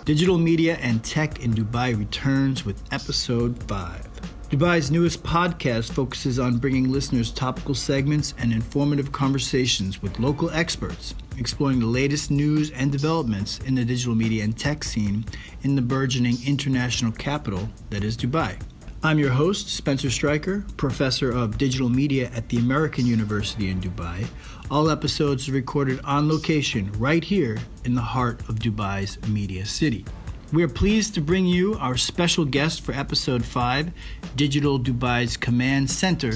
Digital Media and Tech in Dubai returns with Episode 5. Dubai's newest podcast focuses on bringing listeners topical segments and informative conversations with local experts, exploring the latest news and developments in the digital media and tech scene in the burgeoning international capital that is Dubai. I'm your host, Spencer Stryker, professor of digital media at the American University in Dubai. All episodes are recorded on location right here in the heart of Dubai's media city. We are pleased to bring you our special guest for Episode 5, Digital Dubai's Command Center,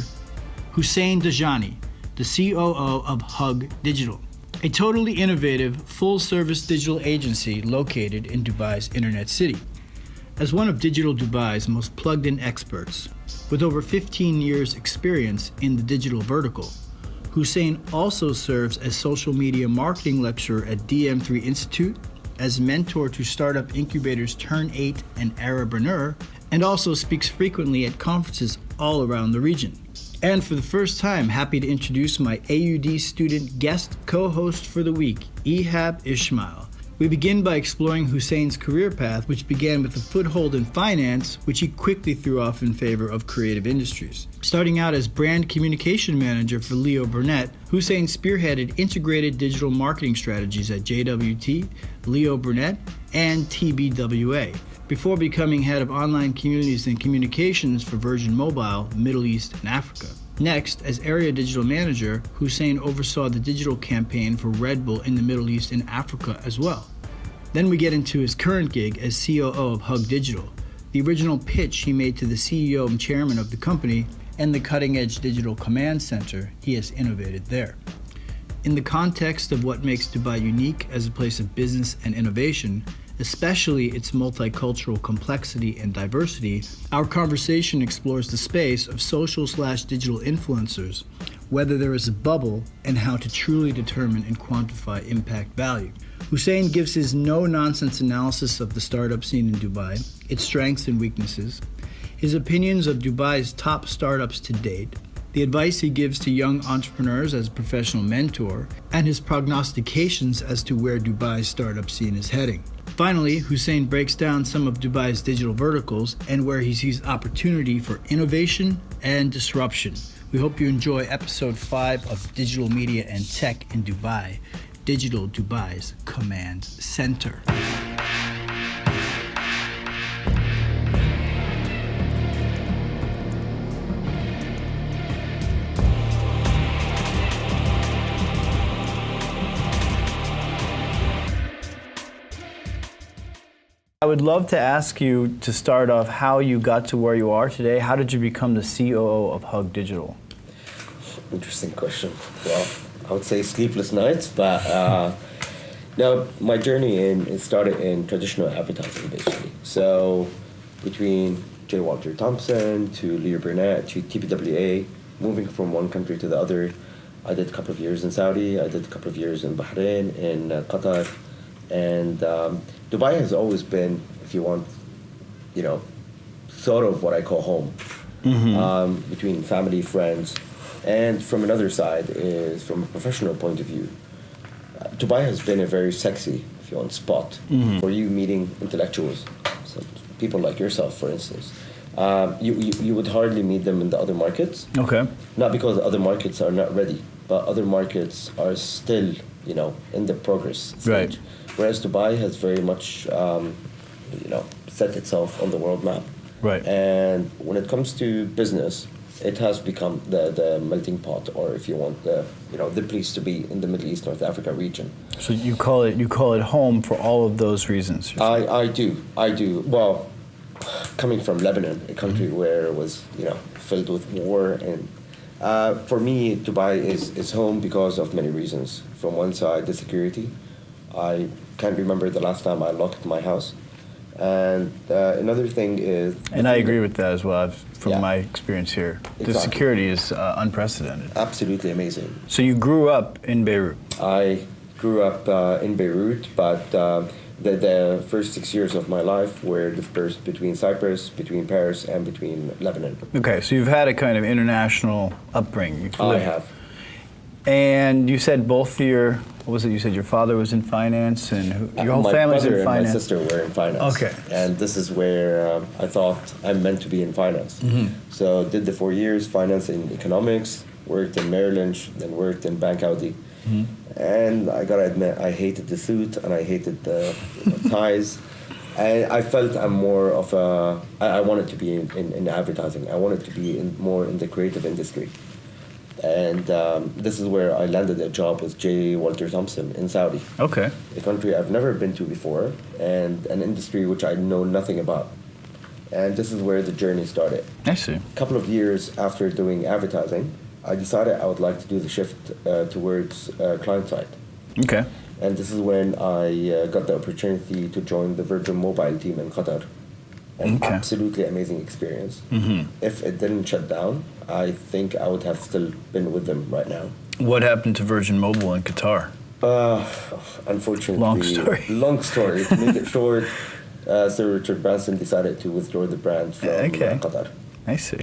Hussein Dajani, the COO of Hug Digital, a totally innovative, full-service digital agency located in Dubai's Internet City. As one of Digital Dubai's most plugged-in experts, with over 15 years' experience in the digital vertical, Hussein also serves as social media marketing lecturer at DM3 Institute, as mentor to startup incubators Turn8 and Arabpreneur, and also speaks frequently at conferences all around the region. And for the first time, happy to introduce my AUD student guest co-host for the week, Ehab Ismail. We begin by exploring Hussein's career path, which began with a foothold in finance, which he quickly threw off in favor of creative industries. Starting out as brand communication manager for Leo Burnett, Hussein spearheaded integrated digital marketing strategies at JWT, Leo Burnett, and TBWA, before becoming head of online communities and communications for Virgin Mobile, Middle East, and Africa. Next, as area digital manager, Hussein oversaw the digital campaign for Red Bull in the Middle East and Africa as well. Then we get into his current gig as COO of Hug Digital, the original pitch he made to the CEO and chairman of the company, and the cutting-edge digital command center he has innovated there. In the context of what makes Dubai unique as a place of business and innovation, especially its multicultural complexity and diversity, our conversation explores the space of social/digital influencers, whether there is a bubble, and how to truly determine and quantify impact value. Hussein gives his no-nonsense analysis of the startup scene in Dubai, its strengths and weaknesses, his opinions of Dubai's top startups to date, the advice he gives to young entrepreneurs as a professional mentor, and his prognostications as to where Dubai's startup scene is heading. Finally, Hussein breaks down some of Dubai's digital verticals and where he sees opportunity for innovation and disruption. We hope you enjoy Episode 5 of Digital Media and Tech in Dubai, Digital Dubai's Command Center. I would love to ask you to start off how you got to where you are today. How did you become the COO of Hug Digital? Interesting question. Well, I would say sleepless nights, but no, my journey it started in traditional advertising, basically. So between J. Walter Thompson to Leo Burnett to TBWA, moving from one country to the other, I did a couple of years in Saudi, I did a couple of years in Bahrain, in Qatar, and Dubai has always been, if you want, sort of what I call home, between family, friends. And from another side is from a professional point of view. Dubai has been a very sexy, if you want, spot for you meeting intellectuals. So people like yourself, for instance. You would hardly meet them in the other markets. Okay. Not because the other markets are not ready, but other markets are still, in the progress stage. Right. Whereas Dubai has very much, set itself on the world map. Right. And when it comes to business, it has become the melting pot, or if you want, the place to be in the Middle East, North Africa region. So you call it home for all of those reasons. I do. Well, coming from Lebanon, a country where it was filled with war, and for me, Dubai is home because of many reasons. From one side, the security. I can't remember the last time I locked my house. And another thing is... And I agree with that as well, from my experience here. Exactly. The security is unprecedented. Absolutely amazing. So you grew up in Beirut? I grew up in Beirut, but the first 6 years of my life were dispersed between Cyprus, between Paris, and between Lebanon. Okay, so you've had a kind of international upbringing. I have. And you said both your, what was it? You said your father was in finance and your whole family's in finance? My brother and my sister were in finance. Okay. And this is where I thought I'm meant to be in finance. So did the 4 years finance in economics, worked in Merrill Lynch, then worked in Bank Audi. And I gotta admit, I hated the suit and I hated the ties. And I felt I'm more of a, I wanted to be in advertising. I wanted to be more in the creative industry. And this is where I landed a job with J. Walter Thompson in Saudi. Okay. A country I've never been to before and an industry which I know nothing about. And this is where the journey started. I see. A couple of years after doing advertising, I decided I would like to do the shift towards client side. Okay. And this is when I got the opportunity to join the Virgin Mobile team in Qatar. An absolutely amazing experience. If it didn't shut down, I think I would have still been with them right now. What happened to Virgin Mobile in Qatar? Unfortunately, Long story. Long story. To make it short, Sir Richard Branson decided to withdraw the brand from Qatar. I see.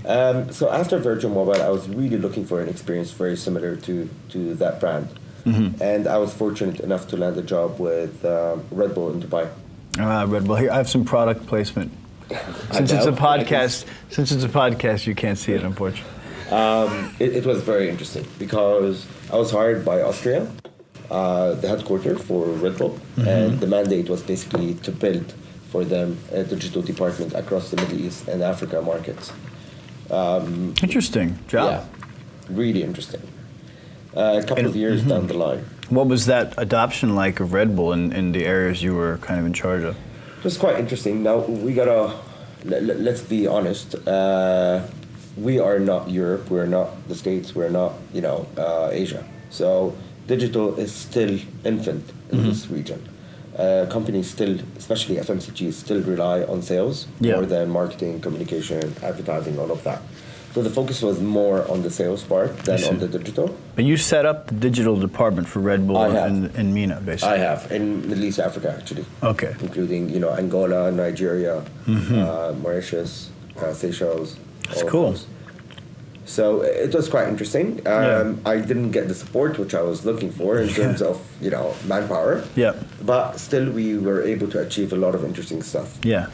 So after Virgin Mobile, I was really looking for an experience very similar to that brand. And I was fortunate enough to land a job with Red Bull in Dubai. Red Bull. Here, I have some product placement. Since it's a podcast, you can't see it, unfortunately. It was very interesting because I was hired by Austria, the headquarters for Red Bull, and the mandate was basically to build for them a digital department across the Middle East and Africa markets. Interesting job. Yeah, really interesting. A couple of years down the line. What was that adoption like of Red Bull in the areas you were kind of in charge of? It was quite interesting. Now, we gotta, let's be honest, we are not Europe, we're not the States, we're not, Asia. So digital is still infant in this region. Companies still, especially FMCGs, still rely on sales more than marketing, communication, advertising, all of that. So the focus was more on the sales part than on the digital. But you set up the digital department for Red Bull in MENA, basically. I have, in Middle East Africa, actually. Okay. Including, Angola, Nigeria, Mauritius, Seychelles. That's cool. So it was quite interesting. I didn't get the support which I was looking for in terms of, manpower. Yeah. But still, we were able to achieve a lot of interesting stuff. Yeah.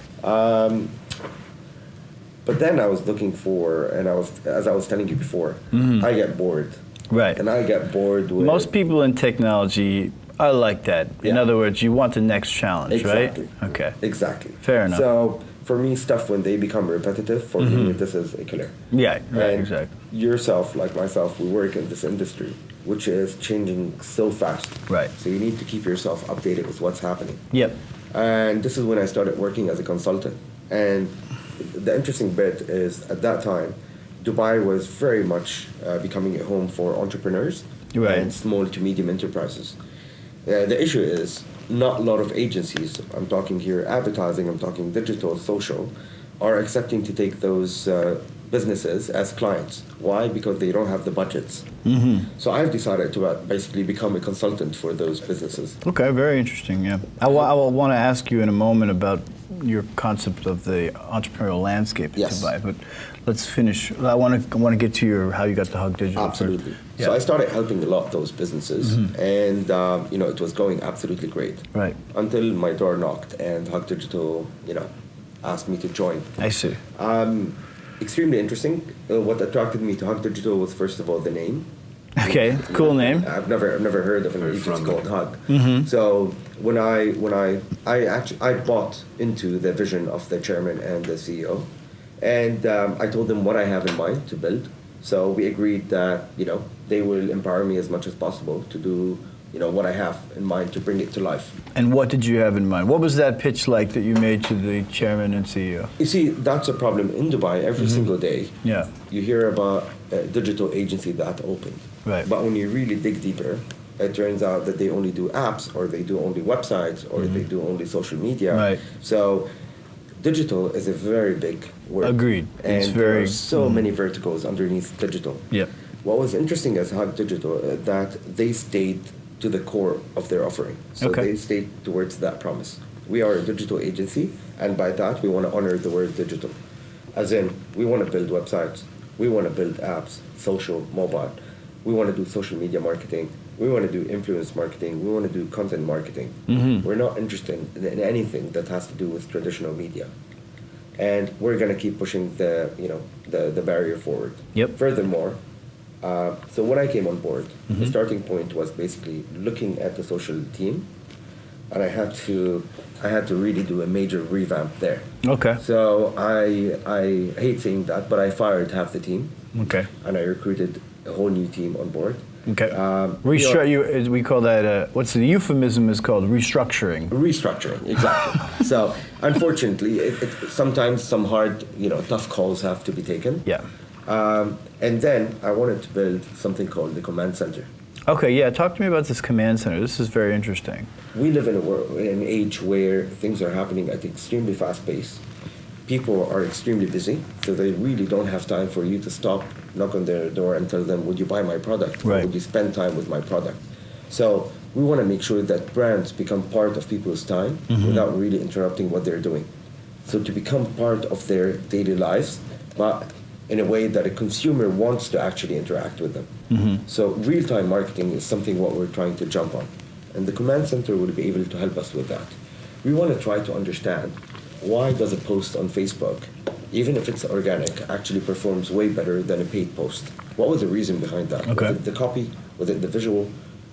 But then I was looking for, and as I was telling you before, I get bored. Right. And I get bored with... Most people in technology are like that. In other words, you want the next challenge, exactly. right? Okay. Exactly. Fair enough. So for me, stuff when they become repetitive, for me, this is a killer. Yeah, right, and exactly. Yourself, like myself, we work in this industry, which is changing so fast. Right. So you need to keep yourself updated with what's happening. Yep. And this is when I started working as a consultant. And the interesting bit is, at that time, Dubai was very much becoming a home for entrepreneurs and small to medium enterprises. The issue is, not a lot of agencies, I'm talking here advertising, I'm talking digital, social, are accepting to take those businesses as clients. Why? Because they don't have the budgets. So I've decided to basically become a consultant for those businesses. Okay, very interesting, yeah. I will want to ask you in a moment about your concept of the entrepreneurial landscape in Dubai, but let's finish. I want to get to how you got to Hug Digital. Absolutely. Yeah. So I started helping a lot of those businesses, and it was going absolutely great. Right. Until my door knocked, and Hug Digital, asked me to join. I see. Extremely interesting. What attracted me to Hug Digital was, first of all, the name. Okay, cool name. I've never heard of an agency called Hug. So when I bought into the vision of the chairman and the CEO, and I told them what I have in mind to build. So we agreed that they will empower me as much as possible to do what I have in mind to bring it to life. And what did you have in mind? What was that pitch like that you made to the chairman and CEO? You see, that's a problem in Dubai every single day. Yeah. You hear about a digital agency that opened. Right. But when you really dig deeper, it turns out that they only do apps, or they do only websites, or they do only social media. Right. So digital is a very big word. Agreed. And there are so many verticals underneath digital. Yep. What was interesting as Hug Digital that they stayed to the core of their offering. So they stayed towards that promise. We are a digital agency, and by that we want to honor the word digital. As in, we want to build websites, we want to build apps, social, mobile. we want to do social media marketing, we want to do influence marketing, we want to do content marketing. We're not interested in anything that has to do with traditional media. And we're going to keep pushing the barrier forward. Yep. Furthermore, so when I came on board, the starting point was basically looking at the social team, and I had to really do a major revamp there. Okay. So I hate saying that, but I fired half the team. Okay. And I recruited a whole new team on board. Okay. We call that, what's the euphemism is called restructuring. Restructuring, exactly. So unfortunately, sometimes some hard, tough calls have to be taken. Yeah. And then I wanted to build something called the command center. Okay, yeah, talk to me about this command center. This is very interesting. We live in an age where things are happening at extremely fast pace. People are extremely busy, so they really don't have time for you to stop, knock on their door and tell them, would you buy my product? Right. Or would you spend time with my product? So we want to make sure that brands become part of people's time without really interrupting what they're doing. So to become part of their daily lives, but in a way that a consumer wants to actually interact with them. So real-time marketing is something what we're trying to jump on. And the command center will be able to help us with that. We want to try to understand why does a post on Facebook, even if it's organic, actually performs way better than a paid post? What was the reason behind that? Okay. Was it the copy? Was it the visual?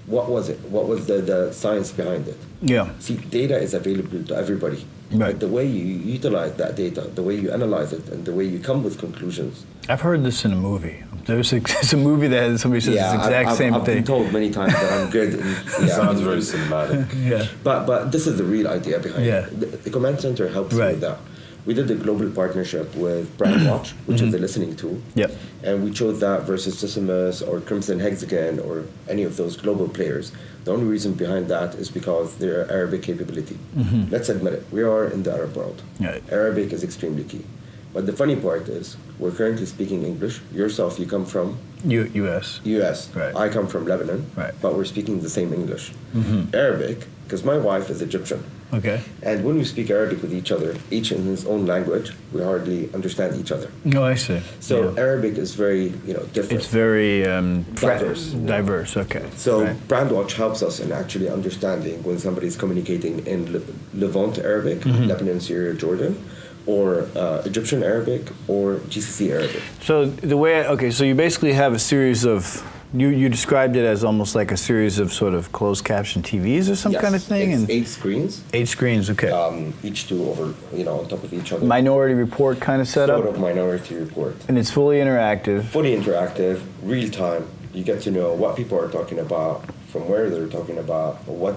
What was it? What was the science behind it? Yeah. See, data is available to everybody. Right. But the way you utilize that data, the way you analyze it, and the way you come with conclusions. I've heard this in a movie. There's a movie that somebody says the exact same I've thing. been told many times that I'm good. Sounds very cinematic. Yeah. But this is the real idea behind Yeah. it. The command center helps Right. with that. We did a global partnership with Brandwatch, which is a listening tool. Yep. And we chose that versus Sysmus or Crimson Hexagon or any of those global players. The only reason behind that is because their Arabic capability. Let's admit it, we are in the Arab world. Right. Arabic is extremely key. But the funny part is, we're currently speaking English. Yourself, you come from U.S. US. Right. I come from Lebanon. Right. But we're speaking the same English. Arabic, because my wife is Egyptian. Okay. And when we speak Arabic with each other, each in his own language, we hardly understand each other. No, I see. So Yeah. Arabic is very, different. It's very Diverse. Diverse. Okay. So Right. Brandwatch helps us in actually understanding when somebody's communicating in Levant Arabic, Lebanon, Syria, Jordan, or Egyptian Arabic, or GCC Arabic. So the way, so you basically have a series of, you described it as almost like a series of sort of closed caption TVs or some Yes, kind of thing? It's And 8 screens, 8 screens, okay. each two over, on top of each other. Minority Report kind of setup? Sort of Minority Report. And it's fully interactive. Fully interactive, real time. You get to know what people are talking about, from where they're talking about, what,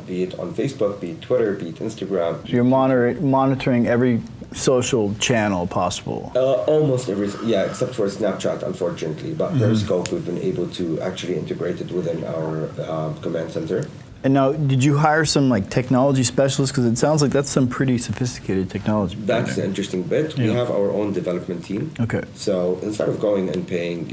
be it on Facebook, be it Twitter, be it Instagram. So you're monitoring every social channel possible. Almost every, except for Snapchat, unfortunately. But Periscope, we've been able to actually integrate it within our command center. And now, did you hire some like technology specialists? Because it sounds like that's some pretty sophisticated technology. That's the interesting bit. We Yeah. have our own development team. Okay. So instead of going and paying,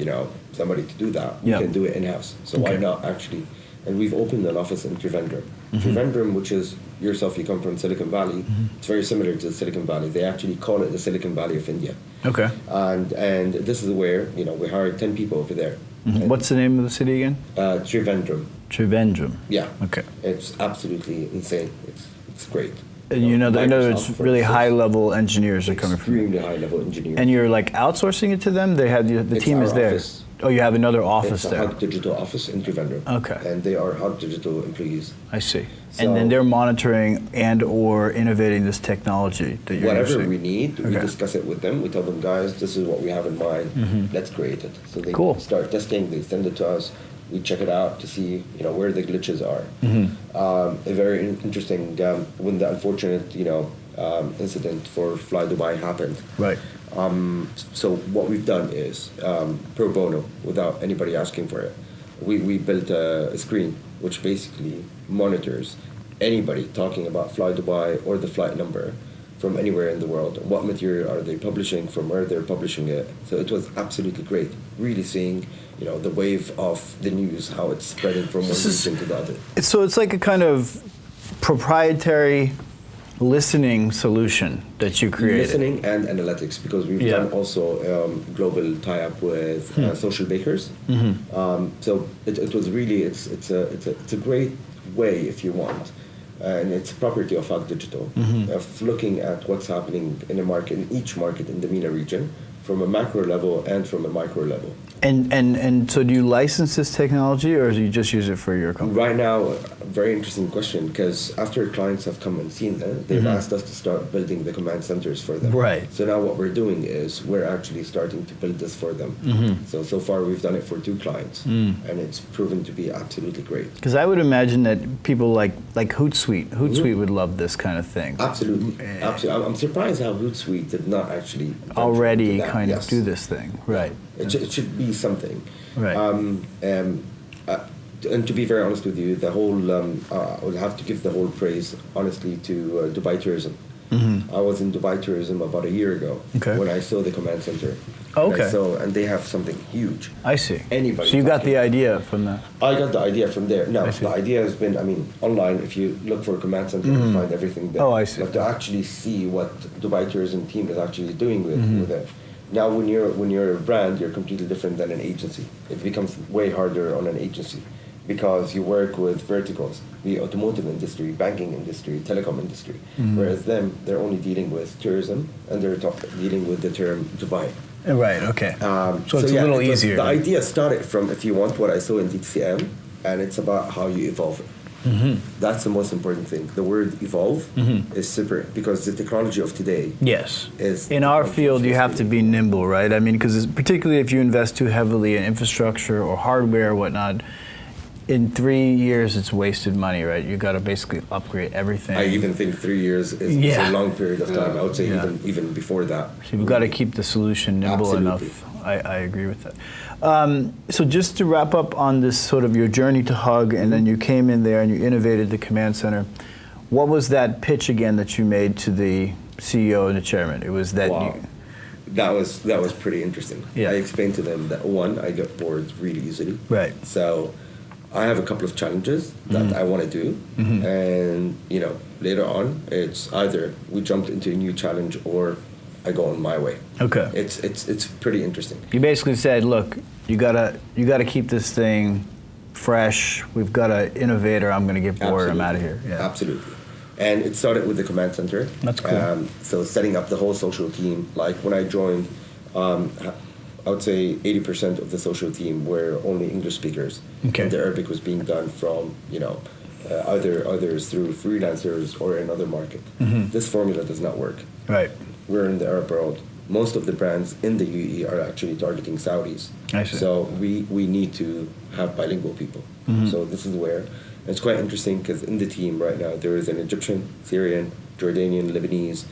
somebody to do that, we Yeah. can do it in-house. So why Okay. not actually? And we've opened an office in Trivandrum. Trivandrum, which is yourself, you come from Silicon Valley. It's very similar to Silicon Valley. They actually call it the Silicon Valley of India. Okay. And this is where, we hired 10 people over there. And, What's the name of the city again? Trivandrum. Trivandrum. Yeah. Okay. It's absolutely insane. It's great. And I know it's Microsoft, really for high-level engineers are coming from. extremely high-level engineers. And you're like outsourcing it to them? They have the It's team our is there. office. Oh, you have another office It's a there. Hug Digital office in Trivandrum. Okay. And they are Hug Digital employees. I see. So- And then they're monitoring and/or innovating this technology that you're Whatever using. we need, we Okay. discuss it with them. We tell them, guys, this is what we have in mind. Let's create it. So they Cool. start testing. They send it to us. We check it out to see, where the glitches are. A very interesting, when the unfortunate, incident for Fly Dubai happened. Right. So what we've done is pro bono, without anybody asking for it. We built a screen which basically monitors anybody talking about Fly Dubai or the flight number from anywhere in the world. What material are they publishing, from where they're publishing it. So it was absolutely great, really seeing the wave of the news, how it's spreading from one region to the other. So it's like a kind of proprietary listening solution that you created. Listening and analytics, because we've done also global tie-up with social bakers. So it was really it's a great way, if you want, and it's a property of Hug Digital, of looking at what's happening in the market, in each market in the MENA region, from a macro level and from a micro level. And so do you license this technology, or do you just use it for your company? Right now, very interesting question, because after clients have come and seen them, they've asked us to start building the command centers for them. Right. So now what we're doing is we're actually starting to build this for them. So far we've done it for 2 clients, and it's proven to be absolutely great. Because I would imagine that people like Hootsuite would love this kind of thing. Absolutely. Absolutely. I'm surprised how Hootsuite did not actually Already kind of do this thing. Right. It should be something. Right. And to be very honest with you, the whole I would have to give the whole praise, honestly, to Dubai Tourism. I was in Dubai Tourism about a year ago when I saw the command center. Okay. And they have something huge. I see. Anybody. So you got the idea from that? I got the idea from there. No, the idea has been, online, if you look for a command center, you find everything there. Oh, I see. But to actually see what Dubai Tourism team is actually doing with it. Now, when you're a brand, you're completely different than an agency. It becomes way harder on an agency because you work with verticals, the automotive industry, banking industry, telecom industry. Whereas they're only dealing with tourism, and they're dealing with the term Dubai. Right, okay. So it's a little easier. The idea started from, if you want, what I saw in DTCM, and it's about how you evolve it. That's the most important thing. The word evolve is super, because the technology of today is... In our field, you have to be nimble, right? I mean, because particularly if you invest too heavily in infrastructure or hardware or whatnot, in 3 years, it's wasted money, right? You got to basically upgrade everything. I even think 3 years is a long period of time. I would say even before that. So you've got to keep the solution nimble enough. I agree with that. So just to wrap up on this sort of your journey to Hug, and then you came in there and you innovated the command center. What was that pitch again that you made to the CEO and the chairman? It was that that was pretty interesting. I explained to them that, one, I get bored really easily. Right. So I have a couple of challenges that I want to do, and later on, it's either we jumped into a new challenge or I go on my way. Okay. It's pretty interesting. You basically said, look, you gotta keep this thing fresh. We've got an innovator. I'm going to get bored. I'm out of here. Yeah. Absolutely. And it started with the command center. That's cool. So setting up the whole social team. Like when I joined, I would say 80% of the social team were only English speakers. Okay. And the Arabic was being done from, others through freelancers or in other market. This formula does not work. Right. We're in the Arab world. Most of the brands in the UAE are actually targeting Saudis. I see. So we need to have bilingual people. So this is where it's quite interesting, because in the team right now there is an Egyptian, Syrian, Jordanian, Lebanese,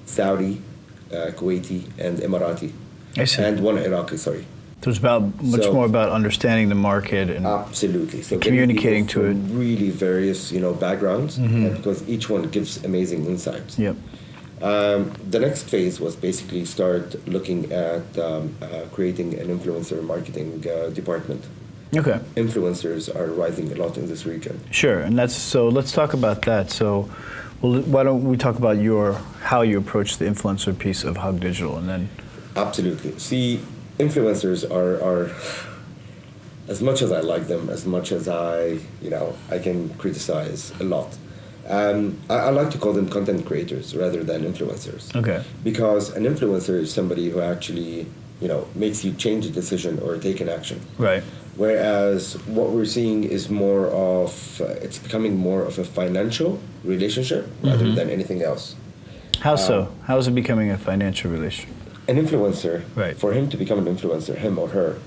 Saudi, Kuwaiti, and Emirati. I see. And one Iraqi, sorry. So it's much more about understanding the market and absolutely. So communicating to it. Really various, backgrounds, because each one gives amazing insights. Yep. The next phase was basically start looking at creating an influencer marketing department. Okay. Influencers are rising a lot in this region. Sure, and let's talk about that. So, why don't we talk about how you approach the influencer piece of Hug Digital, and then. Absolutely. See, influencers are as much as I like them, as much as I can criticize a lot. I like to call them content creators rather than influencers. Okay. Because an influencer is somebody who actually, makes you change a decision or take an action. Right. Whereas what we're seeing is it's becoming more of a financial relationship rather than anything else. How so? How is it becoming a financial relationship? An influencer, for him to become an influencer, him or her,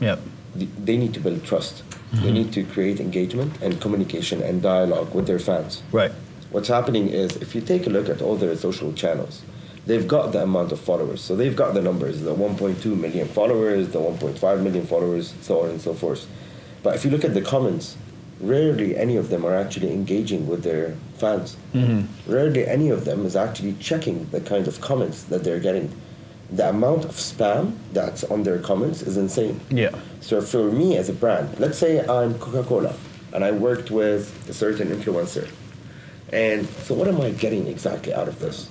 they need to build trust. They need to create engagement and communication and dialogue with their fans. Right. What's happening is, if you take a look at all their social channels, they've got the amount of followers. So they've got the numbers, the 1.2 million followers, the 1.5 million followers, so on and so forth. But if you look at the comments, rarely any of them are actually engaging with their fans. Rarely any of them is actually checking the kind of comments that they're getting. The amount of spam that's on their comments is insane. Yeah. So for me as a brand, let's say I'm Coca-Cola and I worked with a certain influencer, And so what am I getting exactly out of this?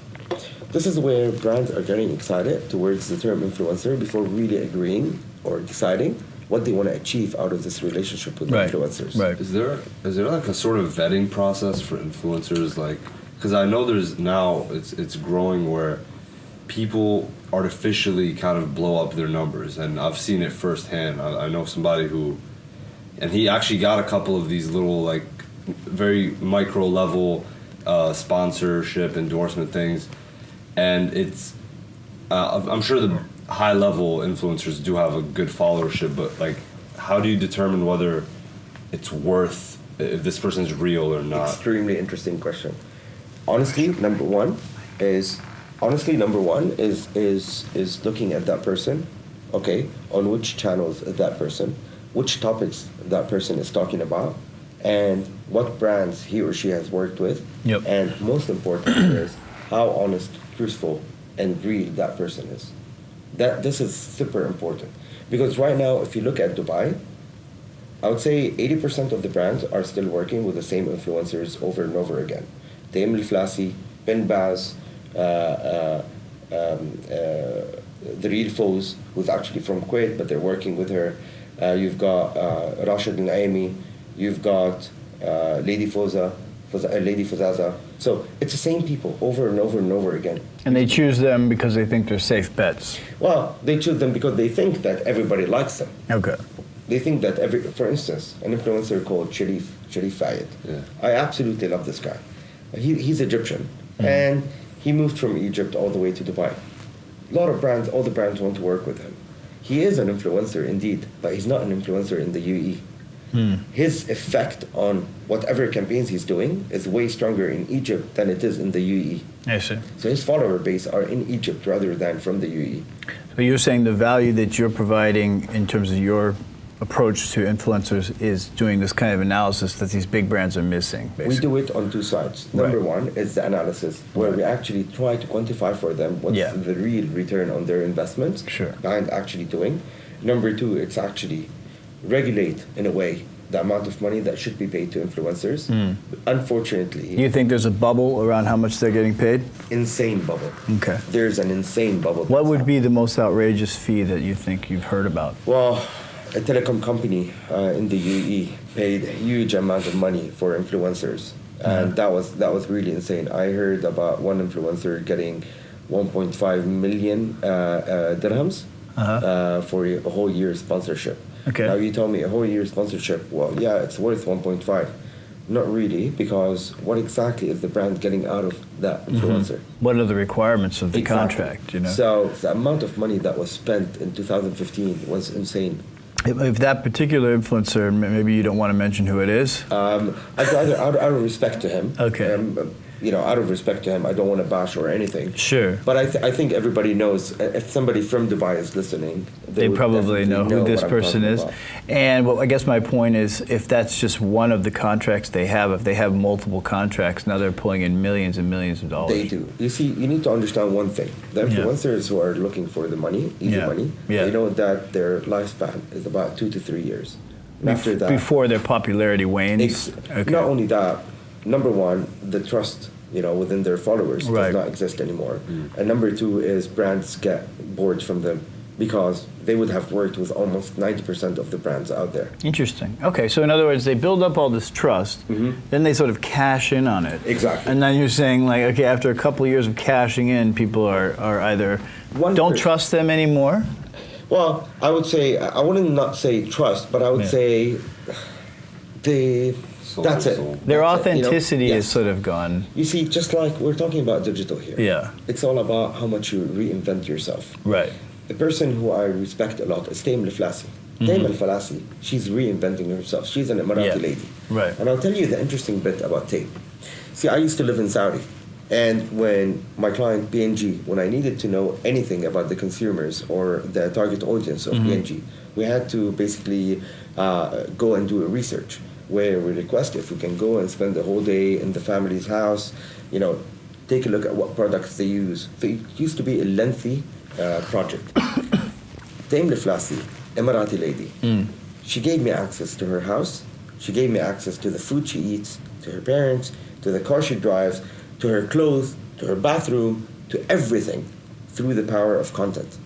This is where brands are getting excited towards the term influencer before really agreeing or deciding what they want to achieve out of this relationship with influencers. Right. Is there like a sort of vetting process for influencers? Like, because I know there's now it's growing where people artificially kind of blow up their numbers, and I've seen it firsthand. I know somebody who, and he actually got a couple of these little like very micro level sponsorship endorsement things, and it's I'm sure the high level influencers do have a good followership, but like how do you determine whether it's worth, if this person's real or not? Extremely interesting question. Honestly, number one is looking at that person, okay, on which channels is that person, which topics that person is talking about, and what brands he or she has worked with. Yep. And most important is how honest, truthful, and real that person is. This is super important. Because right now, if you look at Dubai, I would say 80% of the brands are still working with the same influencers over and over again. Taim Al-Flassi, Ben Baz, the Real Foes, who's actually from Kuwait, but they're working with her. You've got Rashid Al-Naimi, you've got Lady Fuzaza. So it's the same people over and over and over again. And they choose them because they think they're safe bets. Well, they choose them because they think that everybody likes them. Okay. They think that for instance, an influencer called Sharif Fayed. Yeah. I absolutely love this guy. He's Egyptian, and he moved from Egypt all the way to Dubai. All the brands want to work with him. He is an influencer indeed, but he's not an influencer in the UAE. His effect on whatever campaigns he's doing is way stronger in Egypt than it is in the UAE. I see. So his follower base are in Egypt rather than from the UAE. So you're saying the value that you're providing in terms of your approach to influencers is doing this kind of analysis that these big brands are missing, basically. We do it on two sides. Number one is the analysis, where we actually try to quantify for them what's the real return on their investment behind actually doing. Number two, it's actually regulate, in a way, the amount of money that should be paid to influencers. Unfortunately... You think there's a bubble around how much they're getting paid? Insane bubble. Okay. There's an insane bubble. What would be the most outrageous fee that you think you've heard about? Well, a telecom company in the UAE paid a huge amount of money for influencers. And that was really insane. I heard about one influencer getting 1.5 million dirhams for a whole year sponsorship. Okay. Now you tell me a whole year sponsorship, well, yeah, it's worth 1.5. Not really, because what exactly is the brand getting out of that influencer? What are the requirements of the contract, you know? So the amount of money that was spent in 2015 was insane. If that particular influencer, maybe you don't want to mention who it is? I'd rather, out of respect to him. Okay. Out of respect to him, I don't want to bash or anything. Sure. But I think everybody knows, if somebody from Dubai is listening, they probably know who this person is. About. And I guess my point is, if that's just one of the contracts they have, if they have multiple contracts, now they're pulling in millions and millions of dollars. They do. You see, you need to understand one thing. The influencers who are looking for the money, easy money, they know that their lifespan is about 2 to 3 years. And after that, before their popularity wanes? Not only that, number one, the trust within their followers does not exist anymore. And number two is brands get bored from them because they would have worked with almost 90% of the brands out there. Interesting. Okay, so in other words, they build up all this trust, then they sort of cash in on it. Exactly. And then you're saying, like, okay, after a couple of years of cashing in, people are either don't trust them anymore? Well, I would say, I wouldn't not say trust, but I would say that's it. Their authenticity is sort of gone. You see, just like we're talking about digital here. Yeah. It's all about how much you reinvent yourself. Right. The person who I respect a lot is Taim Al-Flassi. Taim Al-Flassi, she's reinventing herself. She's an Emirati lady. Right. And I'll tell you the interesting bit about Taim. See, I used to live in Saudi. And when my client PNG, when I needed to know anything about the consumers or the target audience of PNG, we had to basically go and do a research where we request if we can go and spend the whole day in the family's house, take a look at what products they use. So it used to be a lengthy project. Taim Al-Flassi, Emirati lady, she gave me access to her house. She gave me access to the food she eats, to her parents, to the car she drives, to her clothes, to her bathroom, to everything through the power of content.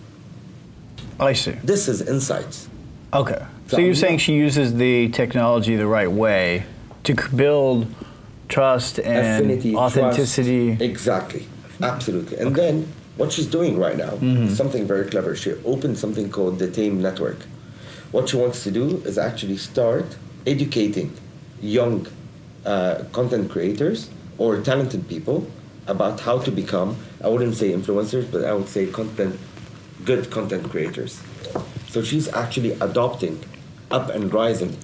I see. This is insights. Okay. So you're saying she uses the technology the right way to build trust and Affinity, authenticity. trust. Exactly. Absolutely. And then what she's doing right now is something very clever. She opened something called the TAME Network. What she wants to do is actually start educating young content creators or talented people about how to become, I wouldn't say influencers, but I would say good content creators. So she's actually adopting up and rising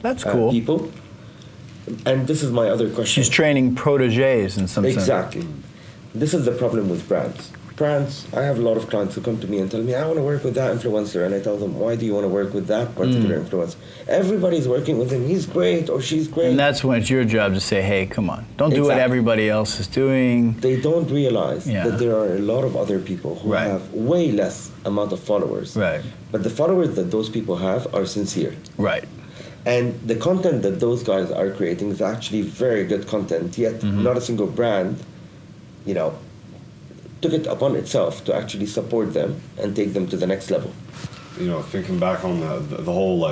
That's cool. people. And this is my other question. She's training proteges in some sense. Exactly. This is the problem with brands. Brands, I have a lot of clients who come to me and tell me, I want to work with that influencer. And I tell them, why do you want to work with that particular influencer? Everybody's working with him. He's great or she's great. And that's when it's your job to say, hey, come on. Don't do what everybody else is doing. They don't realize that there are a lot of other people who have way less amount of followers. Right. But the followers that those people have are sincere. Right. And the content that those guys are creating is actually very good content, yet not a single brand, took it upon itself to actually support them and take them to the next level. Thinking back on the whole,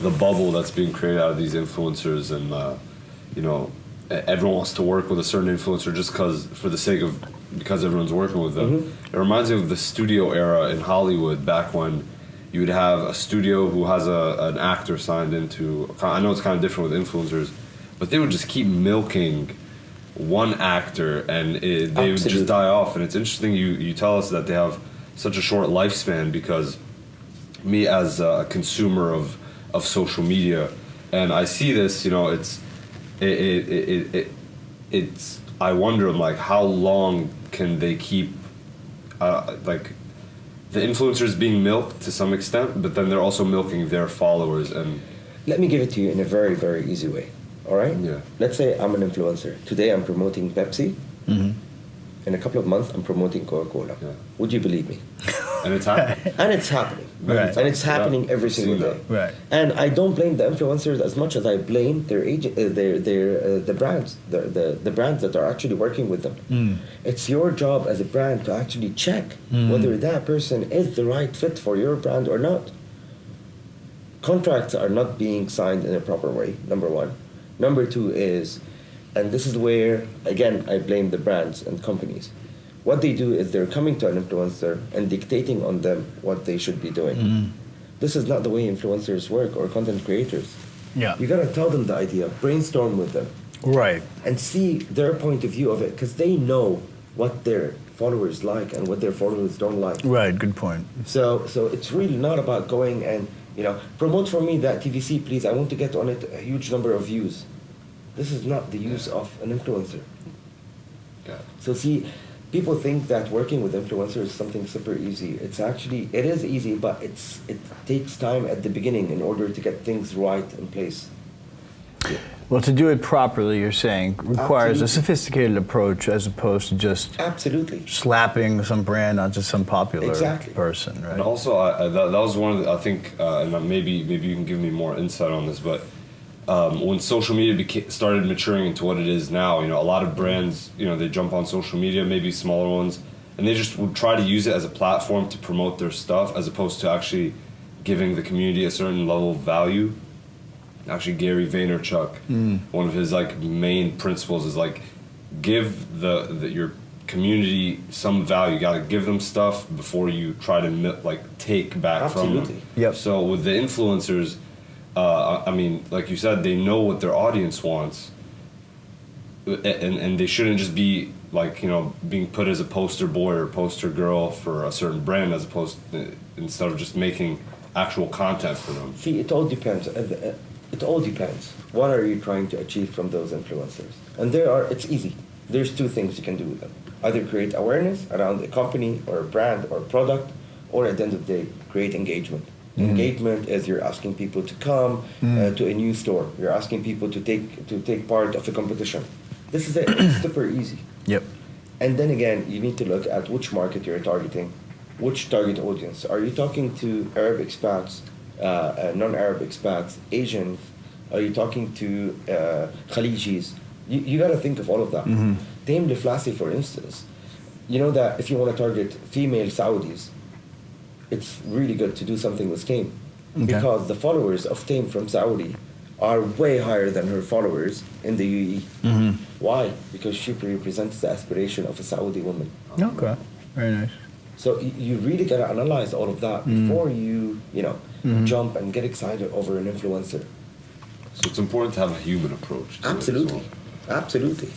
the bubble that's being created out of these influencers and, everyone wants to work with a certain influencer just because everyone's working with them. It reminds me of the studio era in Hollywood back when you would have a studio who has an actor signed into, I know it's kind of different with influencers, but they would just keep milking one actor and they would just die off. And it's interesting you tell us that they have such a short lifespan, because me as a consumer of social media, and I see this, it's I wonder, how long can they keep the influencers being milked to some extent, but then they're also milking their followers. And let me give it to you in a very, very easy way. All right? Yeah. Let's say I'm an influencer. Today I'm promoting Pepsi. In a couple of months I'm promoting Coca-Cola. Yeah. Would you believe me? And it's happening. And it's happening. Right. And it's happening every single day. Right. And I don't blame the influencers as much as I blame their the brands, the brands that are actually working with them. It's your job as a brand to actually check whether that person is the right fit for your brand or not. Contracts are not being signed in a proper way, number one. Number two is, and this is where, again, I blame the brands and companies. What they do is they're coming to an influencer and dictating on them what they should be doing. This is not the way influencers work or content creators. Yeah. You gotta tell them the idea, brainstorm with them, Right. and see their point of view of it, because they know what their followers like and what their followers don't like. Right. Good point. So it's really not about going and, promote for me that TVC, please. I want to get on it a huge number of views. This is not the use of an influencer. Yeah. So see, people think that working with influencers is something super easy. It is easy, but it takes time at the beginning in order to get things right in place. Well, to do it properly, you're saying, requires Absolutely. a sophisticated approach as opposed to just Absolutely. slapping some brand onto some popular Exactly. person, right? And also, that was one of the, I think, and maybe you can give me more insight on this, but when social media started maturing into what it is now, a lot of brands, they jump on social media, maybe smaller ones, and they just would try to use it as a platform to promote their stuff, as opposed to actually giving the community a certain level of value. Actually, Gary Vaynerchuk, one of his main principles is give your community some value. You got to give them stuff before you try to take back from them. Yep. So with the influencers, like you said, they know what their audience wants, and they shouldn't just be being put as a poster boy or poster girl for a certain brand, as opposed to, instead of just making actual content for them. See, it all depends. It all depends. What are you trying to achieve from those influencers? And it's easy. There's two things you can do with them. Either create awareness around a company or a brand or a product, or at the end of the day, create engagement. Engagement is you're asking people to come to a new store. You're asking people to take part of a competition. This is it. It's super easy. Yep. And then again, you need to look at which market you're targeting, which target audience. Are you talking to Arab expats, non-Arab expats, Asians? Are you talking to Khalijis, You got to think of all of that. Tame Liflassi, for instance, you know that if you want to target female Saudis, it's really good to do something with Tame. Because the followers of Tame from Saudi are way higher than her followers in the UAE. Why? Because she represents the aspiration of a Saudi woman. Okay, very nice. So you really got to analyze all of that before you jump and get excited over an influencer. So it's important to have a human approach to Absolutely. it as well. Absolutely.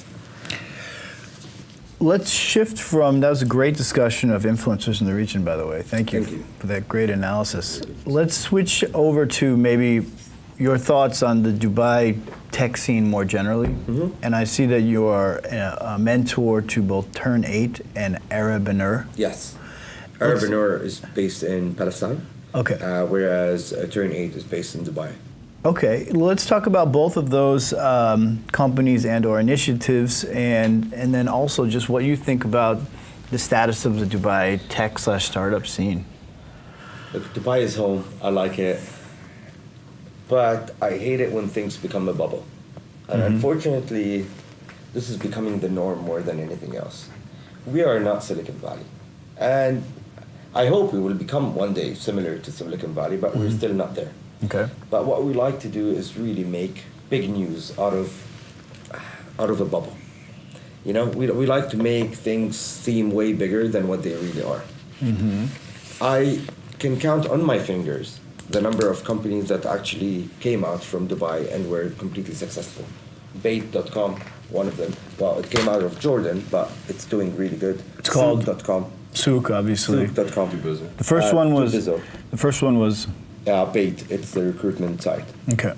Let's shift from, that was a great discussion of influencers in the region, by the way. Thank you for that great analysis. Let's switch over to maybe your thoughts on the Dubai tech scene more generally. And I see that you are a mentor to both Turn8 and Arabinur. Yes. Arabinur is based in Palestine. Okay. Whereas Turn8 is based in Dubai. Okay, let's talk about both of those companies and or initiatives, and then also just what you think about the status of the Dubai tech/startup scene. Look, Dubai is home. I like it. But I hate it when things become a bubble. And unfortunately, this is becoming the norm more than anything else. We are not Silicon Valley. And I hope we will become one day similar to Silicon Valley, but we're still not there. Okay. But what we like to do is really make big news out of a bubble. You know, we like to make things seem way bigger than what they really are. I can count on my fingers the number of companies that actually came out from Dubai and were completely successful. Bait.com, one of them. Well, it came out of Jordan, but it's doing really good. It's called Souk.com. Souk, obviously. Souk.com. The first one was. Dubizzle. The first one was. Bait. It's the recruitment site. Okay.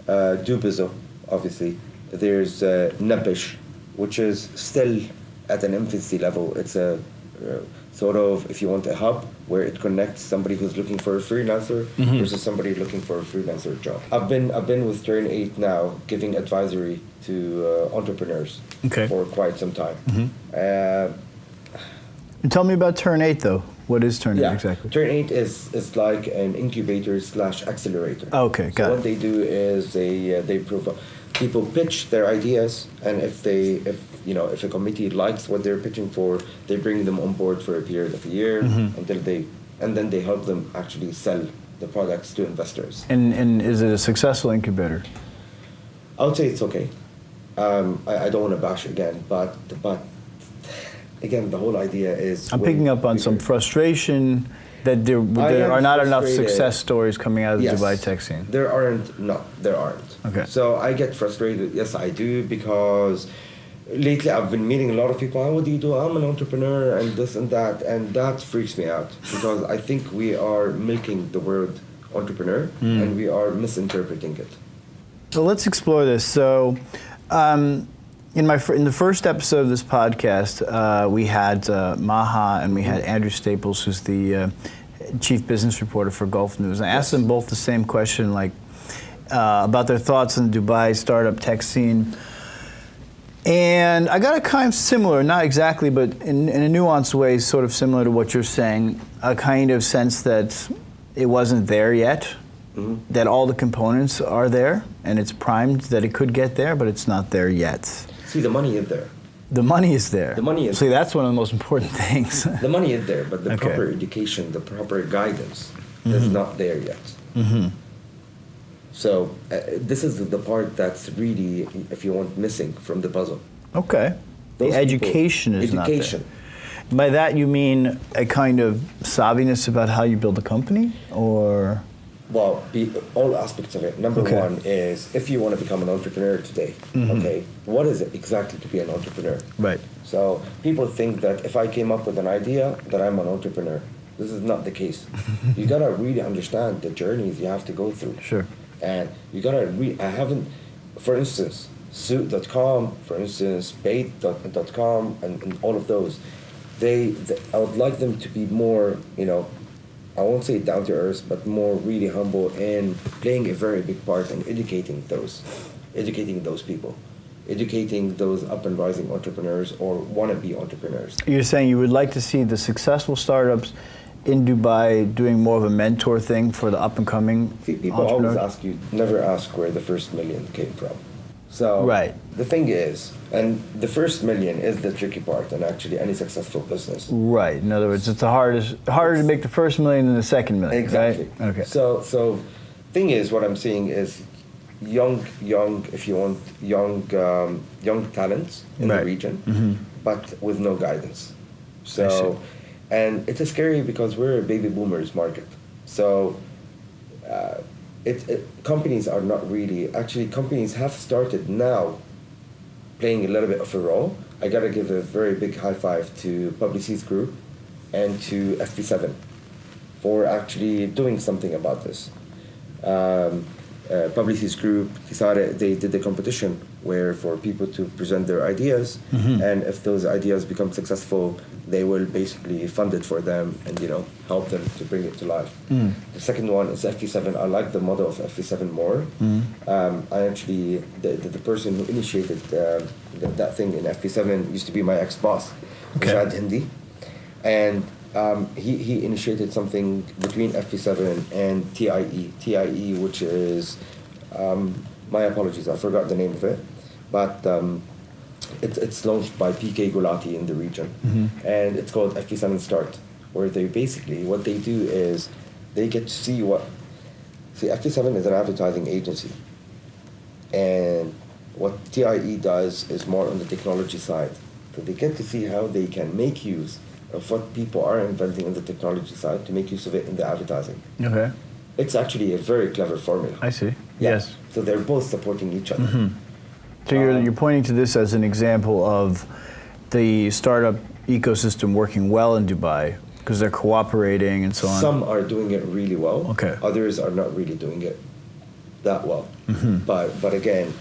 Dubizzle, obviously. There's Nabish, which is still at an infancy level. It's a sort of, if you want, a hub where it connects somebody who's looking for a freelancer versus somebody looking for a freelancer job. I've been with Turn8 now, giving advisory to entrepreneurs for quite some time. And tell me about Turn8 though. What is Turn8 exactly? Turn8 is like an incubator / accelerator. Okay, got it. What they do is they provide people pitch their ideas, and if a committee likes what they're pitching for, they bring them on board for a period of a year and then they help them actually sell the products to investors. And is it a successful incubator? I would say it's okay. I don't want to bash again, but again, the whole idea is... I'm picking up on some frustration that there are not enough success stories coming out of the Dubai tech scene. There aren't. Okay. So I get frustrated. Yes, I do, because lately I've been meeting a lot of people. Oh, what do you do? I'm an entrepreneur and this and that freaks me out, because I think we are milking the word entrepreneur and we are misinterpreting it. So let's explore this. So, in the first episode of this podcast, we had Maha and we had Andrew Staples, who's the chief business reporter for Gulf News. And I asked them both the same question, like about their thoughts on the Dubai startup tech scene. And I got a kind of similar, not exactly, but in a nuanced way, sort of similar to what you're saying, a kind of sense that it wasn't there yet. That all the components are there and it's primed that it could get there, but it's not there yet. See, the money is there. The money is there. The money is See, that's one of the most important things. The money is there, but the proper education, the proper guidance is not there yet. So this is the part that's really, if you want, missing from the puzzle. Okay. Those the education people, is not there. By that you mean a kind of savviness about how you build a company, or? Well, all aspects of it. Number one is, if you want to become an entrepreneur today, what is it exactly to be an entrepreneur? Right. So people think that if I came up with an idea, that I'm an entrepreneur. This is not the case. You gotta really understand the journeys you have to go through. Sure. And you gotta for instance, Souk.com, for instance, Bait.com, and all of those, I would like them to be more, I won't say down to earth, but more really humble and playing a very big part in educating those people, educating those up and rising entrepreneurs or wannabe entrepreneurs. You're saying you would like to see the successful startups in Dubai doing more of a mentor thing for the up and coming People always ask you, never ask where the first million came from. So right. the thing is, and the first million is the tricky part in actually any successful business. Right. In other words, it's harder to make the first million than the second million. Exactly. Right? Okay. So, thing is, what I'm seeing is young, if you want, young talents in the Right. region, but with no guidance. So, and it is scary because we're a baby boomers market. So, companies are not really, actually companies have started now playing a little bit of a role. I gotta give a very big high five to Publicis Group and to FP7 for actually doing something about this. Publicis Group decided they did a competition where for people to present their ideas, and if those ideas become successful, they will basically fund it for them and help them to bring it to life. The second one is FP7. I like the model of FP7 more. I actually the person who initiated that thing in FP7 used to be my ex-boss, Rashad Hindi, and he initiated something between FP7 and TIE, which is, my apologies, I forgot the name of it, but it's launched by PK Gulati in the region, and it's called FP7 Start, where they basically, what they do is, they get to see FP7 is an advertising agency, and what TIE does is more on the technology side, so they get to see how they can make use of what people are inventing on the technology side to make use of it in the advertising. Okay. It's actually a very clever formula. I see. Yeah. Yes. So they're both supporting each other. So you're pointing to this as an example of the startup ecosystem working well in Dubai because they're cooperating and so on. Some are doing it really well. Okay. Others are not really doing it that well. But again,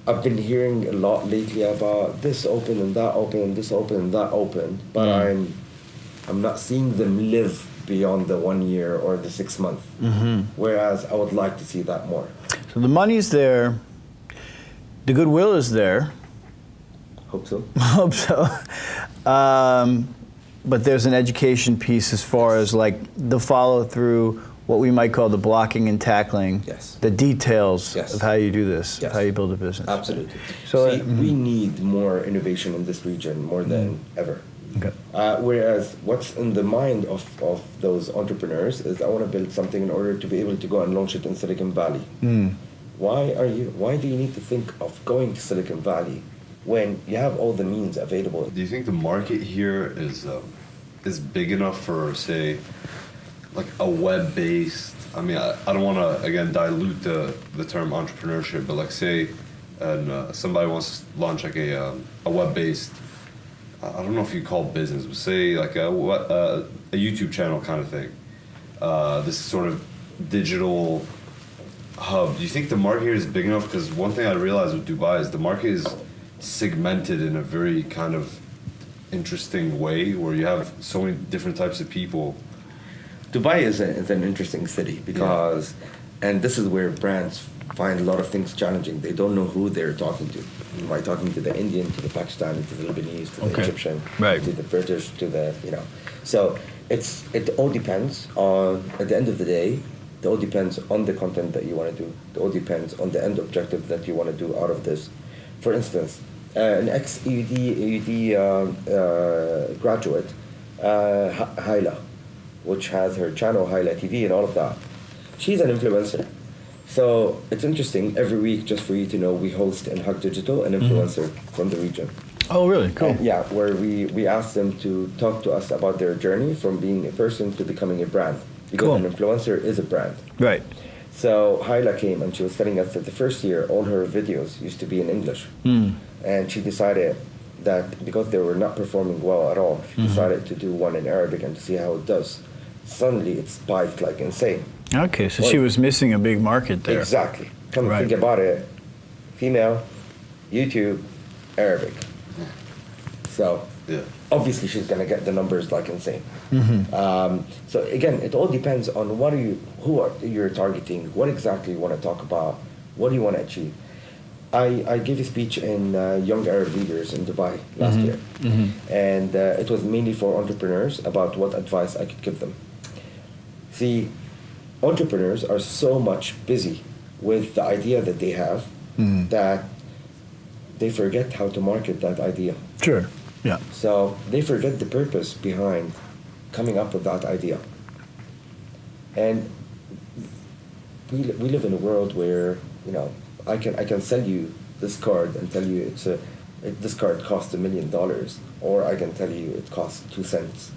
I've been hearing a lot lately about this open and that open and this open and that open, but I'm not seeing them live beyond the 1 year or the 6 month. Whereas I would like to see that more. So the money's there, the goodwill is there. Hope so. Hope so. But there's an education piece as far as like the follow through, what we might call the blocking and tackling, the details of how you do this, of how you build a business. Absolutely. So see, we need more innovation in this region more than ever. Okay. Whereas what's in the mind of those entrepreneurs is, I want to build something in order to be able to go and launch it in Silicon Valley. Why do you need to think of going to Silicon Valley when you have all the means available? Do you think the market here is big enough for, say, like a web-based, I mean, I don't want to, again, dilute the term entrepreneurship, but like say somebody wants to launch like a web-based, I don't know if you call it business, but say like a YouTube channel kind of thing. This sort of digital hub. Do you think the market here is big enough? Because one thing I realized with Dubai is the market is segmented in a very kind of interesting way where you have so many different types of people. Dubai is an interesting city because, and this is where brands find a lot of things challenging. They don't know who they're talking to. Am I talking to the Indian, to the Pakistani, to the Lebanese, to the Egyptian, to the British, to the, So it all depends on, at the end of the day, it all depends on the content that you want to do. It all depends on the end objective that you want to do out of this. For instance, an ex-EUD graduate, Haila, which has her channel, Haila TV, and all of that. She's an influencer. So it's interesting, every week, just for you to know, we host in Hug Digital an influencer from the region. Oh, really? Cool. And where we ask them to talk to us about their journey from being a person to becoming a brand. Because an influencer is a brand. Right. So Haila came and she was telling us that the first year, all her videos used to be in English. And she decided that because they were not performing well at all, she decided to do one in Arabic and to see how it does. Suddenly it spiked like insane. Okay, so she was missing a big market there. Exactly. Come think about it. Female, YouTube, Arabic. So obviously she's going to get the numbers like insane. So again, it all depends on who you're targeting, what exactly you want to talk about, what do you want to achieve. I gave a speech in Young Arab Leaders in Dubai last year, and it was mainly for entrepreneurs about what advice I could give them. See, entrepreneurs are so much busy with the idea that they have that they forget how to market that idea. Sure. Yeah. So they forget the purpose behind coming up with that idea. And we live in a world where, I can sell you this card and tell you this card costs $1 million, or I can tell you it costs 2 cents.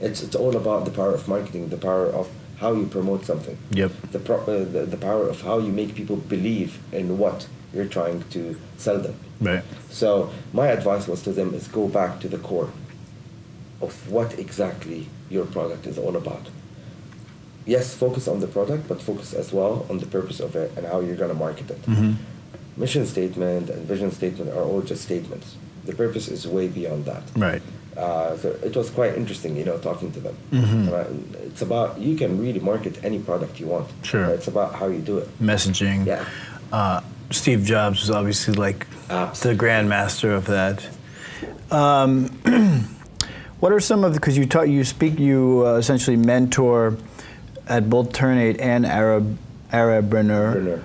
It's all about the power of marketing, the power of how you promote something. Yep. The power of how you make people believe in what you're trying to sell them. Right. So my advice was to them is go back to the core of what exactly your product is all about. Yes, focus on the product, but focus as well on the purpose of it and how you're going to market it. Mm-hmm. Mission statement and vision statement are all just statements. The purpose is way beyond that. Right. So it was quite interesting, talking to them. Mm-hmm. It's about, you can really market any product you want. Sure. It's about how you do it. Messaging. Yeah. Steve Jobs was obviously like Absolutely. the grandmaster of that. What are some of the, because you essentially mentor at both Turn8 and Arabpreneur.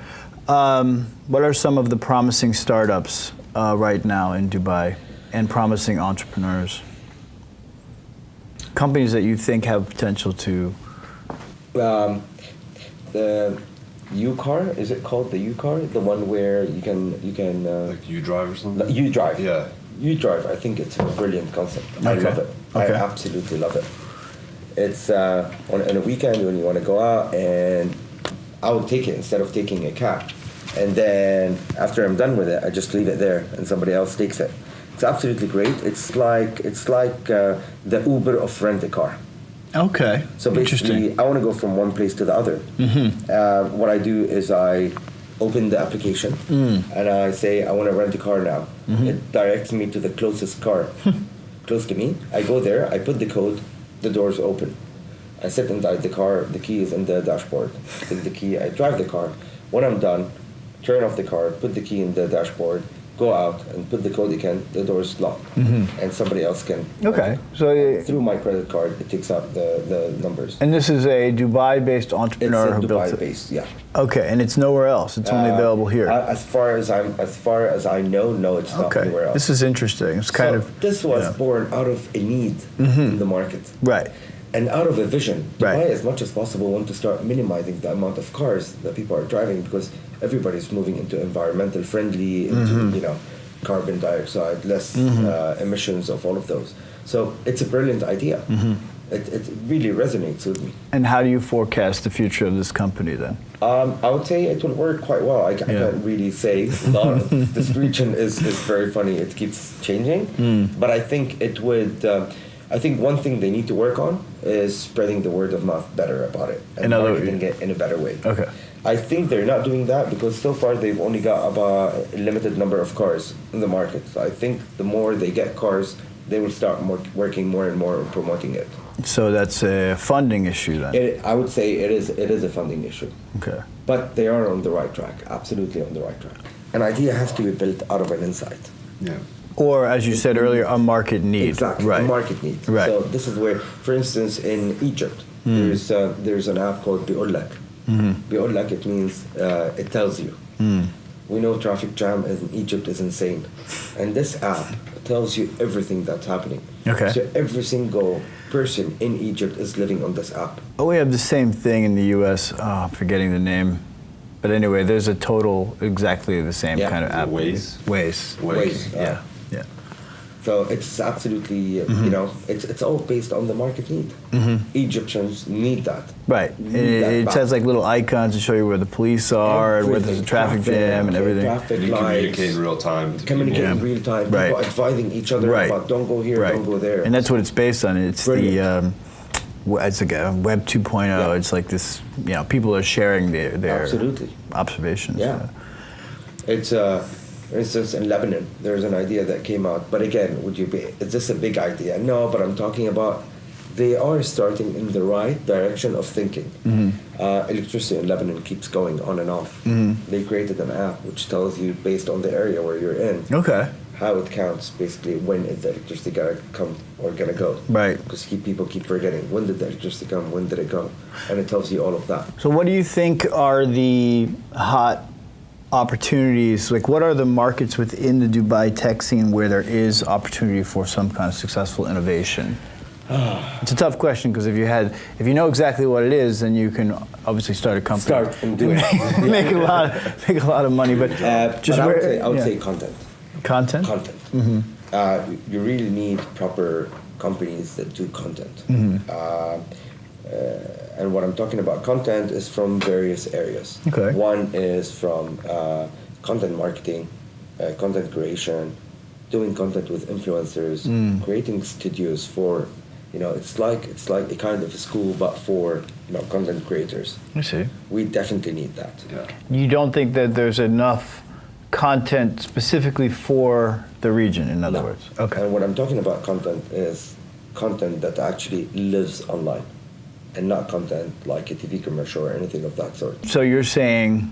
What are some of the promising startups right now in Dubai and promising entrepreneurs? Companies that you think have potential to... The U-Car, is it called the U-Car? The one where you can like you drive or something? You drive. Yeah. You drive. I think it's a brilliant concept. I Okay. love it. Okay. I absolutely love it. It's on a weekend when you want to go out, and I would take it instead of taking a cab. And then after I'm done with it, I just leave it there, and somebody else takes it. It's absolutely great. It's like the Uber of rent a car. Okay. So basically, I want to go from one place to the other. Mm-hmm. What I do is I open the application and I say I want to rent a car now. Mm-hmm. It directs me to the closest car close to me. I go there, I put the code, the doors open. I sit inside the car, the key is in the dashboard. Take the key, I drive the car. When I'm done, turn off the car, put the key in the dashboard, go out and put the code again, the door is locked. Mm-hmm. And somebody else can. Okay. So through my credit card, it takes out the numbers. And this is a Dubai-based entrepreneur It's who built it. Dubai-based, yeah. Okay, and it's nowhere else. It's only available here. As far as I know, no, it's not anywhere else. This is interesting. It's kind of this was born out of a need in the market, right. and out of a vision. Right. Dubai, as much as possible, want to start minimizing the amount of cars that people are driving because everybody's moving into environmental friendly, into carbon dioxide, less emissions of all of those. So it's a brilliant idea. It really resonates with me. And how do you forecast the future of this company then? I would say it will work quite well. I can't really say. This region is very funny. It keeps changing. But I think it would... I think one thing they need to work on is spreading the word of mouth better about it and marketing it in a better way. Okay. I think they're not doing that because so far they've only got about a limited number of cars in the market. So I think the more they get cars, they will start working more and more on promoting it. So that's a funding issue then? I would say it is a funding issue. Okay. But they are on the right track, absolutely on the right track. An idea has to be built out of an insight. Yeah. Or, as you said earlier, a market need. Exactly, right. a market need. Right. So this is where, for instance, in Egypt, there's an app called Bi'ullak. Bi'ullak, it means it tells you. We know traffic jam in Egypt is insane. And this app tells you everything that's happening. Okay. So every single person in Egypt is living on this app. Oh, we have the same thing in the U.S. Oh, I'm forgetting the name. But anyway, there's a total exactly the same kind of app. Waze? Waze. Yeah. So it's absolutely, it's all based on the market need. Egyptians need that. Right. It has like little icons to show you where the police are and where there's a traffic jam and everything. Traffic You lights. communicate in real time. Communicate in real time. Right. People advising each other about don't go here, don't go there. And that's what it's based on. It's Brilliant. it's like a Web 2.0. Yeah. It's like this, people are sharing their Absolutely. observations. Yeah. It's, for instance, in Lebanon, there's an idea that came out. But again, is this a big idea? No, but I'm talking about they are starting in the right direction of thinking. Electricity in Lebanon keeps going on and off. They created an app which tells you, based on the area where you're in, Okay. how it counts, basically, when is the electricity going to come or going to go. Right. Because people keep forgetting, when did the electricity come, when did it go? And it tells you all of that. So what do you think are the hot opportunities, like what are the markets within the Dubai tech scene where there is opportunity for some kind of successful innovation? It's a tough question because if you know exactly what it is, then you can obviously start a company. Start and do it. make a lot of money. But just but where, I would say content. Content. Content. You really need proper companies that do content. And what I'm talking about content is from various areas. Okay. One is from content marketing, content creation, doing content with influencers, creating studios for, it's like a kind of a school, but for content creators. I see. We definitely need that. Yeah. You don't think that there's enough content specifically for the region, in other words? Okay. And what I'm talking about content is content that actually lives online, and not content like a TV commercial or anything of that sort. So you're saying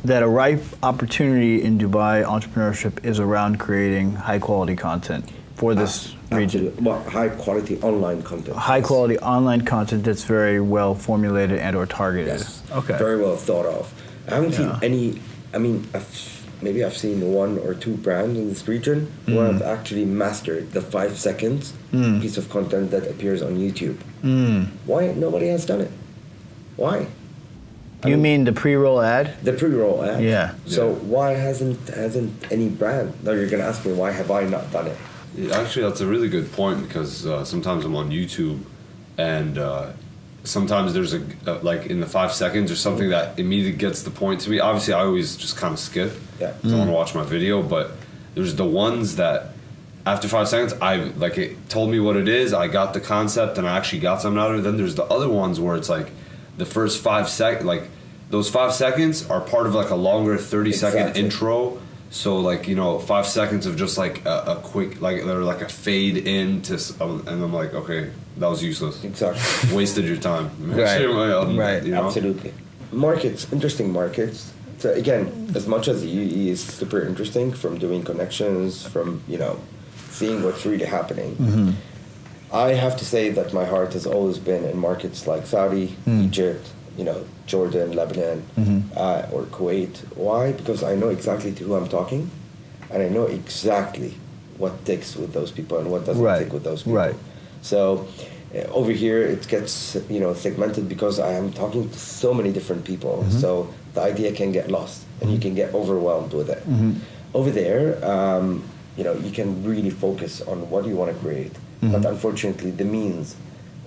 that a ripe opportunity in Dubai entrepreneurship is around creating high quality content for this region. Absolutely. Well, high quality online content. High quality online content that's very well formulated and or targeted. Yes. Okay. Very well thought of. I haven't seen any. I mean, maybe I've seen one or two brands in this region who have actually mastered the 5 seconds piece of content that appears on YouTube. Why nobody has done it? Why? You mean the pre-roll ad? The pre-roll ad. Yeah. So why hasn't any brand? Now you're gonna ask me why have I not done it? Actually, that's a really good point because sometimes I'm on YouTube and sometimes there's like in the 5 seconds or something that immediately gets the point to me. Obviously, I always just kind of skip. Yeah. I want to watch my video, but there's the ones that after 5 seconds, it told me what it is. I got the concept and I actually got something out of it. Then there's the other ones where it's like the first 5 seconds, like those 5 seconds are part of like a longer 30-second intro. So like 5 seconds of just like a quick they're like a fade in to and I'm like, okay, that was useless. Exactly. Wasted your time. Right. Right. Absolutely. Markets, interesting markets. So again, as much as the UAE is super interesting from doing connections, from seeing what's really happening, I have to say that my heart has always been in markets like Saudi, Egypt, Jordan, Lebanon, or Kuwait. Why? Because I know exactly to who I'm talking, and I know exactly what ticks with those people and what doesn't tick with those people. Right. So over here it gets segmented because I am talking to so many different people. So the idea can get lost and you can get overwhelmed with it. Over there, you can really focus on what you want to create. But unfortunately, the means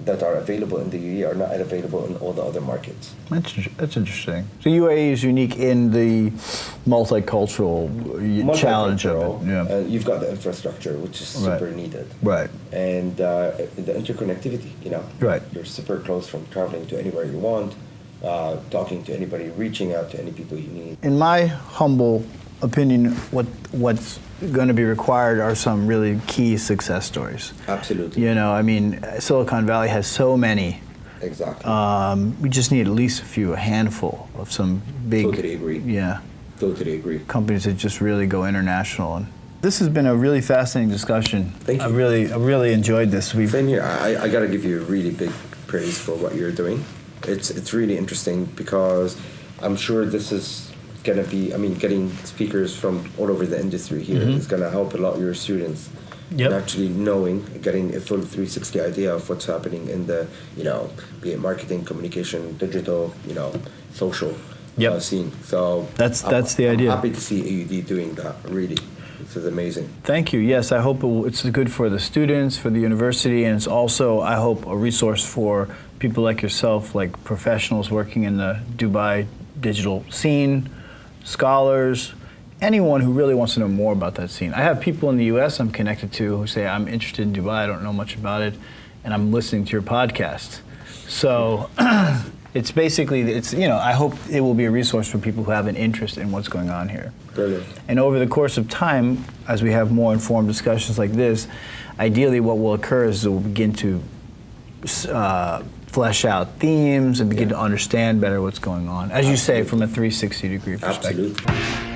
that are available in the UAE are not available in all the other markets. That's interesting. So UAE is unique in the multicultural challenge of it. Yeah. You've got the infrastructure, which is super needed. Right. And the interconnectivity, Right. You're super close from traveling to anywhere you want, talking to anybody, reaching out to any people you need. In my humble opinion, what's going to be required are some really key success stories. Absolutely. Silicon Valley has so many. Exactly. We just need at least a handful of some big. Totally agree. Yeah. Totally agree. Companies that just really go international. And this has been a really fascinating discussion. Thank you. I really enjoyed this. Same here. I got to give you a really big praise for what you're doing. It's really interesting because I'm sure this is going to be, getting speakers from all over the industry here is going to help a lot of your students. And actually getting a full 360 idea of what's happening in the, be it marketing, communication, digital, social scene. So that's the idea. I'm happy to see AUD doing that, really. This is amazing. Thank you. Yes, I hope it's good for the students, for the university, and it's also, I hope, a resource for people like yourself, like professionals working in the Dubai digital scene, scholars, anyone who really wants to know more about that scene. I have people in the US I'm connected to who say, I'm interested in Dubai, I don't know much about it, and I'm listening to your podcast. So it's basically, I hope it will be a resource for people who have an interest in what's going on here. Brilliant. And over the course of time, as we have more informed discussions like this, ideally what will occur is we'll begin to flesh out themes and begin to understand better what's going on. As you say, from a 360-degree perspective. Absolutely.